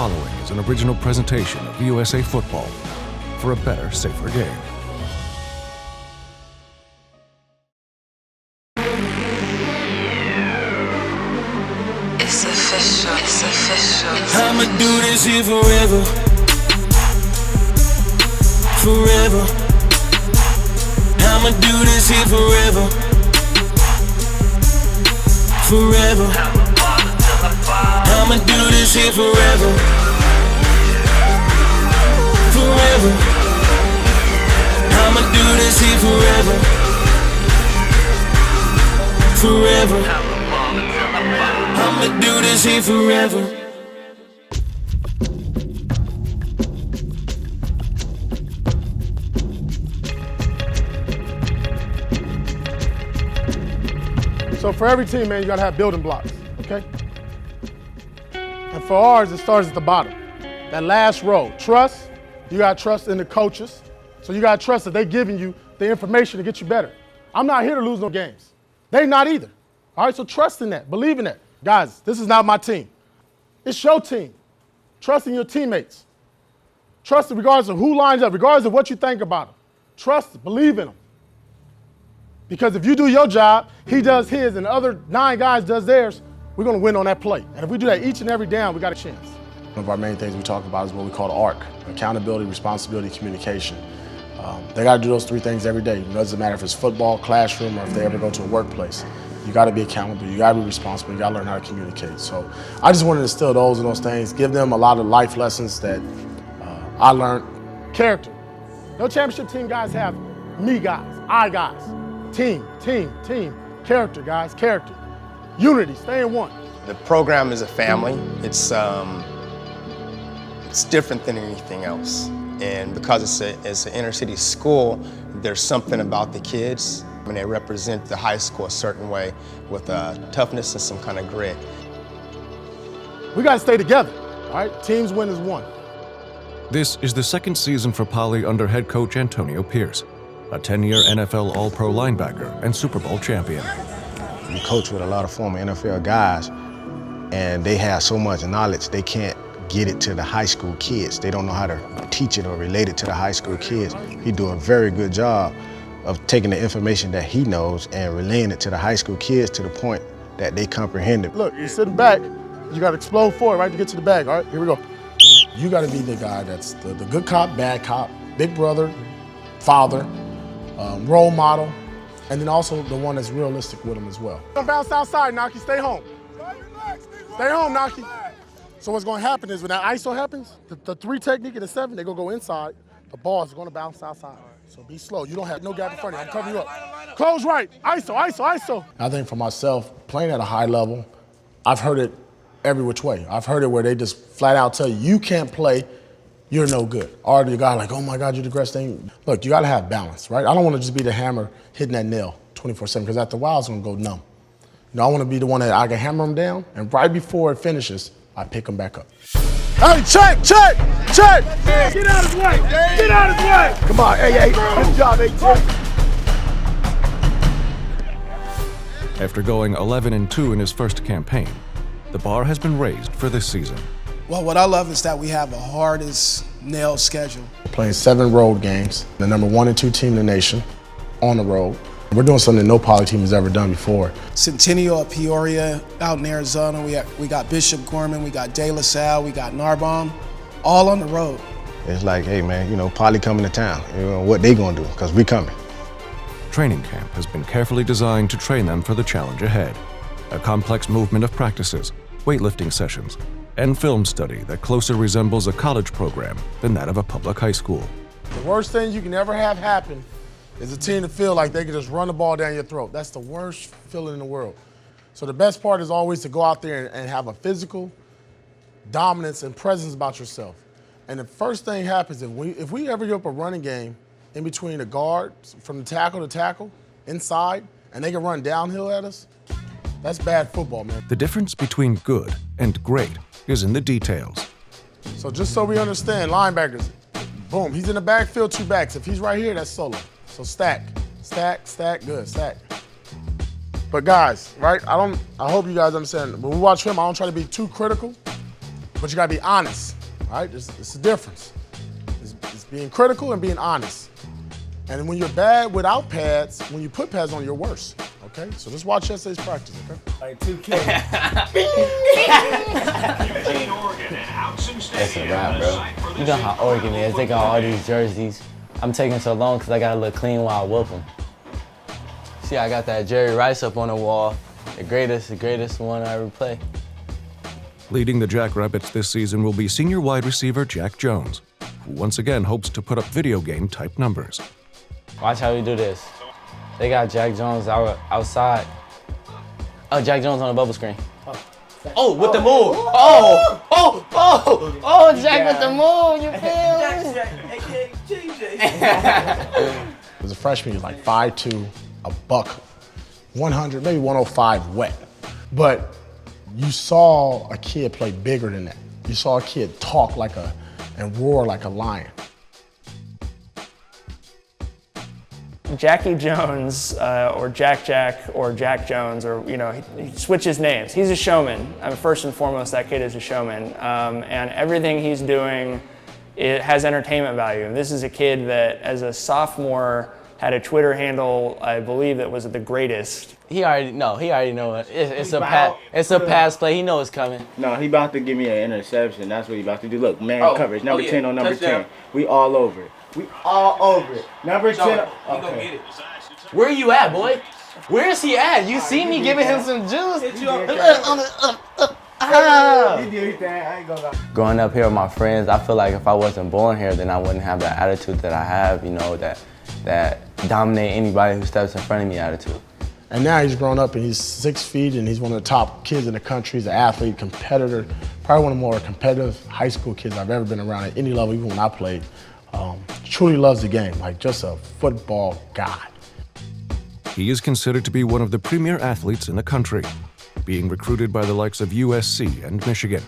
following is an original presentation of USA Football for a better, safer game. It's official, it's official. I'ma do this here forever. Forever. I'ma do this here forever. Forever. I'ma do this here forever. Forever. I'ma do this here forever. Forever. I'ma do this here forever. So for every team, man, you gotta have building blocks, okay? And for ours, it starts at the bottom. That last row, trust. You gotta trust in the coaches. So you gotta trust that they're giving you the information to get you better. I'm not here to lose no games. They not either. All right, so trust in that, believe in that. Guys, this is not my team. It's your team. Trust in your teammates. Trust regardless of who lines up, regardless of what you think about them. Trust, believe in them. Because if you do your job, he does his, and the other 9 guys does theirs, we're gonna win on that play. And if we do that each and every down, we got a chance. One of our main things we talk about is what we call the ARC: accountability, responsibility, communication. They gotta do those 3 things every day. It doesn't matter if it's football, classroom, or if they ever go to a workplace. You gotta be accountable, you gotta be responsible, you gotta learn how to communicate. So I just wanted to instill those things, give them a lot of life lessons that I learned. Character. No championship team guys have me guys, I guys. Team. Character, guys, character. Unity, stay in one. The program is a family. It's different than anything else. And because it's an inner city school, there's something about the kids, and they represent the high school a certain way with toughness and some kind of grit. We gotta stay together, all right? Teams win as one. This is the second season for Poly under head coach Antonio Pierce, a 10-year NFL All-Pro linebacker and Super Bowl champion. We coach with a lot of former NFL guys, and they have so much knowledge, they can't get it to the high school kids. They don't know how to teach it or relate it to the high school kids. He do a very good job of taking the information that he knows and relaying it to the high school kids to the point that they comprehend it. Look, you're sitting back, you gotta explode forward, right, to get to the bag, all right? Here we go. You gotta be the guy that's the good cop, bad cop, big brother, father, role model, and then also the one that's realistic with them as well. Don't bounce outside, Naki, stay home. Stay home, Naki. So what's gonna happen is when that ISO happens, the 3 technique and the 7, they're gonna go inside, the ball is gonna bounce outside. So be slow, you don't have no gap in front of you, I'm covering you up. Close right, ISO. I think for myself, playing at a high level, I've heard it every which way. I've heard it where they just flat out tell you, you can't play, you're no good. Or the guy like, oh my God, you're the greatest thing. Look, you gotta have balance, right? I don't wanna just be the hammer hitting that nail 24/7, because after a while, it's gonna go numb. You know, I wanna be the one that I can hammer them down, and right before it finishes, I pick them back up. Hey, check! Get out of his way! Get out of his way! Come on, hey, good job, 18. After going 11-2 in his first campaign, the bar has been raised for this season. Well, what I love is that we have a hard as nails schedule. We're playing 7 road games, the number 1 and 2 team in the nation, on the road. We're doing something that no Poly team has ever done before. Centennial at Peoria, out in Arizona. We got Bishop Gorman, we got De La Salle, we got Narbonne, all on the road. It's like, hey man, you know, Poly coming to town. You know, what they gonna do, because we coming. Training camp has been carefully designed to train them for the challenge ahead. A complex movement of practices, weightlifting sessions, and film study that closer resembles a college program than that of a public high school. The worst thing you can ever have happen is a team to feel like they can just run the ball down your throat. That's the worst feeling in the world. So the best part is always to go out there and have a physical dominance and presence about yourself. And the first thing happens, if we ever give up a running game in between the guards, from the tackle to tackle, inside, and they can run downhill at us, that's bad football, man. The difference between good and great is in the details. So just so we understand, linebackers, boom, he's in the backfield, 2 backs. If he's right here, that's solo. So stack, good, stack. But guys, right, I hope you guys understand, when we watch film, I don't try to be too critical, But you gotta be honest, all right? It's a difference. It's being critical and being honest. And when you're bad without pads, when you put pads on, you're worse, okay? So just watch yesterday's practice, okay? Like 2K. That's a wrap, bro. You know how Oregon is. They got all these jerseys. I'm taking so long because I got to look clean while I whoop them. See, I got that Jerry Rice up on the wall. The greatest one I ever played. Leading the Jackrabbits this season will be senior wide receiver Jack Jones, who once again hopes to put up video game type numbers. Watch how we do this. They got Jack Jones outside. Oh, Jack Jones on the bubble screen. Oh, with the move. Oh, Jack with the move. You feel me? As a freshman, he's like 5'2", a buck, 100, maybe 105 wet. But you saw a kid play bigger than that. You saw a kid talk and roar like a lion. Jackie Jones, or Jack or Jack Jones, or he switches names. He's a showman. First and foremost, that kid is a showman, and everything he's doing, it has entertainment value. And this is a kid that, as a sophomore, had a Twitter handle, I believe, that was the greatest. He already know it. It's a pass play. He knows it's coming. No, he about to give me an interception. That's what he about to do. Look, man coverage, number 10 on number touchdown. 10. We all over it. We all over it. Number 10. He gonna get it. Where you at, boy? Where is he at? You see me giving him some juice? Growing up here with my friends, I feel like if I wasn't born here, then I wouldn't have the attitude that I have, that dominate anybody who steps in front of me attitude. And now he's grown up and he's 6 feet and he's one of the top kids in the country. He's an athlete, competitor, probably one of the more competitive high school kids I've ever been around at any level, even when I played. Truly loves the game, like just a football god. He is considered to be one of the premier athletes in the country, being recruited by the likes of USC and Michigan.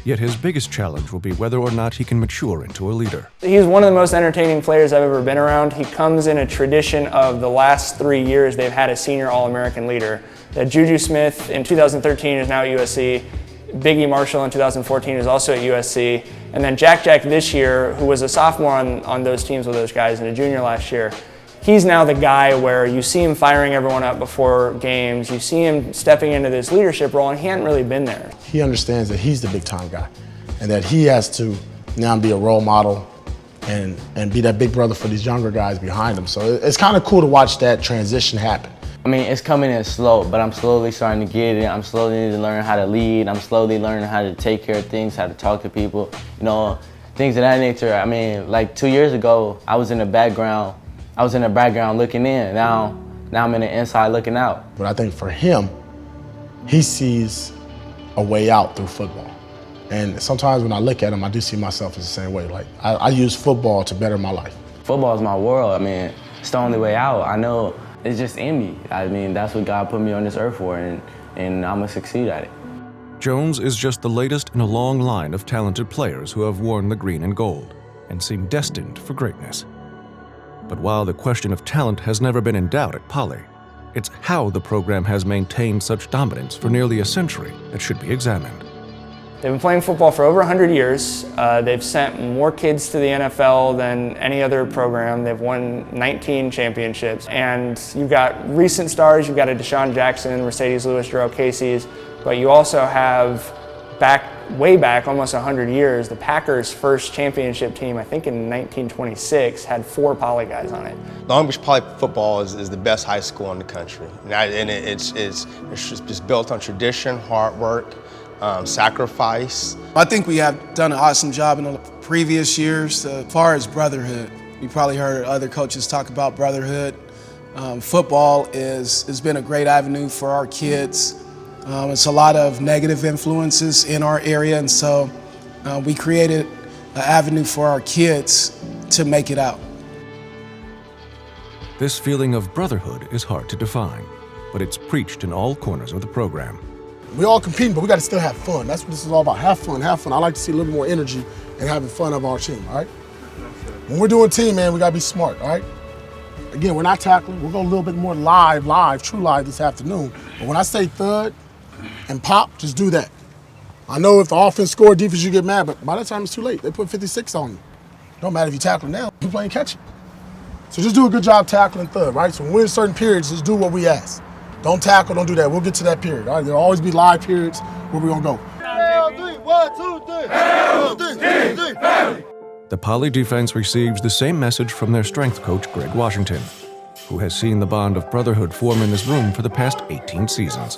Yet his biggest challenge will be whether or not he can mature into a leader. He's one of the most entertaining players I've ever been around. He comes in a tradition of the last 3 years they've had a senior All-American leader. That Juju Smith in 2013 is now at USC. Biggie Marshall in 2014 is also at USC. And then Jack this year, who was a sophomore on those teams with those guys and a junior last year, he's now the guy where you see him firing everyone up before games. You see him stepping into this leadership role, and he hadn't really been there. He understands that he's the big time guy and that he has to now be a role model and be that big brother for these younger guys behind him. So it's kind of cool to watch that transition happen. I mean, it's coming in slow, but I'm slowly starting to get it. I'm slowly need to learn how to lead. I'm slowly learning how to take care of things, how to talk to people, things of that nature. I mean, like 2 years ago, I was in the background looking in. Now I'm in the inside looking out. But I think for him, he sees a way out through football. And sometimes when I look at him, I do see myself as the same way. Like, I use football to better my life. Football is my world. I mean, it's the only way out. I know it's just in me. I mean, that's what God put me on this earth for, and I'm gonna succeed at it. Jones is just the latest in a long line of talented players who have worn the green and gold and seem destined for greatness. But while the question of talent has never been in doubt at Poly, it's how the program has maintained such dominance for nearly a century that should be examined. They've been playing football for over 100 years. They've sent more kids to the NFL than any other program. They've won 19 championships. And you've got recent stars. You've got a Deshaun Jackson, Mercedes Lewis, Jarrell Casey's. But you also have way back, almost 100 years, the Packers' first championship team, I think in 1926, had 4 Poly guys on it. Long Beach Poly football is the best high school in the country. And it's just built on tradition, hard work, sacrifice. I think we have done an awesome job in the previous years. As far as brotherhood, you probably heard other coaches talk about brotherhood. Football has been a great avenue for our kids. It's a lot of negative influences in our area, and so we created an avenue for our kids to make it out. This feeling of brotherhood is hard to define, but it's preached in all corners of the program. We all competing, but we got to still have fun. That's what this is all about. Have fun, have fun. I like to see a little more energy and having fun of our team, all right? When we're doing team, man, we got to be smart, all right? Again, we're not tackling. We'll go a little bit more true live this afternoon. But when I say thud and pop, just do that. I know if the offense score, defense, you get mad, but by that time it's too late. They put 56 on you. Don't matter if you tackle now, you're playing catch it. So just do a good job tackling third, right? So when we're in certain periods, just do what we ask. Don't tackle, don't do that. We'll get to that period. All right? There'll always be live periods where we're gonna go. 1, 2, 3. The Poly defense receives the same message from their strength coach, Greg Washington, who has seen the bond of brotherhood form in this room for the past 18 seasons.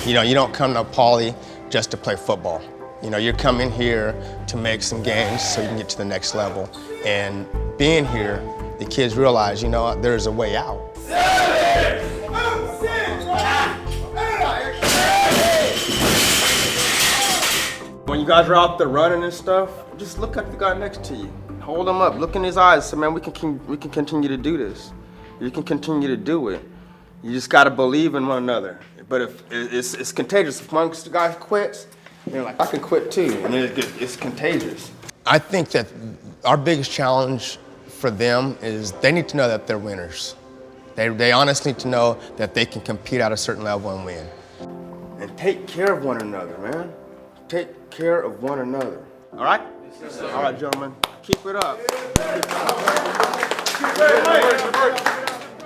You know, you don't come to Poly just to play football. You know, you're coming here to make some gains so you can get to the next level. And being here, the kids realize, you know, there's a way out. When you guys are out there running and stuff, just look at the guy next to you. Hold him up, look in his eyes, say, man, we can continue to do this. You can continue to do it. You just gotta believe in one another. But if it's contagious. If one guy quits, you're like, I can quit too. And it's contagious. I think that our biggest challenge for them is they need to know that they're winners. They honestly need to know that they can compete at a certain level and win. And take care of one another, man. Take care of one another. All right? Yes, sir. All right, gentlemen. Keep it up.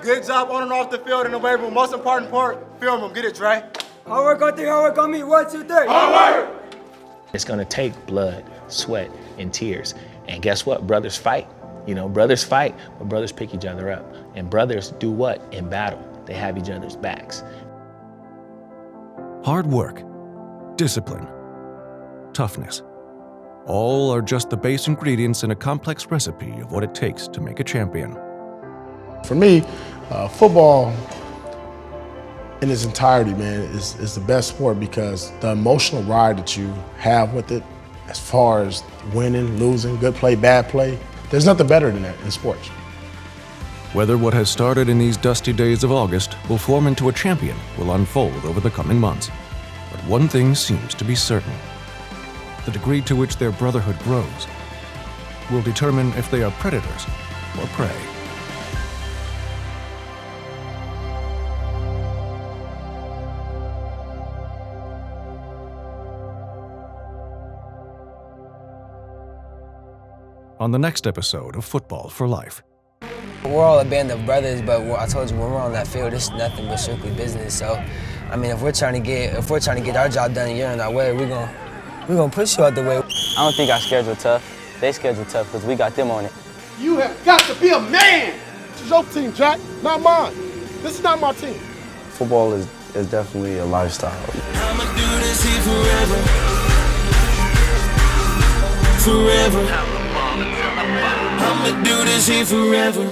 Good job on and off the field in the weight room. Most important part, film them. Get it, Trey. Hard work on 3, hard work on me. 1, 2, 3. Hard work! It's gonna take blood, sweat, and tears. And guess what? Brothers fight. You know, brothers fight, but brothers pick each other up. And brothers do what? In battle, they have each other's backs. Hard work, discipline, toughness. All are just the base ingredients in a complex recipe of what it takes to make a champion. For me, football in its entirety, man, is the best sport because the emotional ride that you have with it, as far as winning, losing, good play, bad play, there's nothing better than that in sports. Whether what has started in these dusty days of August will form into a champion will unfold over the coming months. But one thing seems to be certain. The degree to which their brotherhood grows will determine if they are predators or prey. On the next episode of Football for Life. We're all a band of brothers, but I told you, when we're on that field, it's nothing but strictly business. So, I mean, if we're trying to get our job done and you're in our way, we're gonna push you out the way. I don't think our schedule tough. They schedule tough because we got them on it. You have got to be a man. This is your team, Jack, not mine. This is not my team. Football is definitely a lifestyle. I'ma do this here forever. Forever. I'ma do this here forever.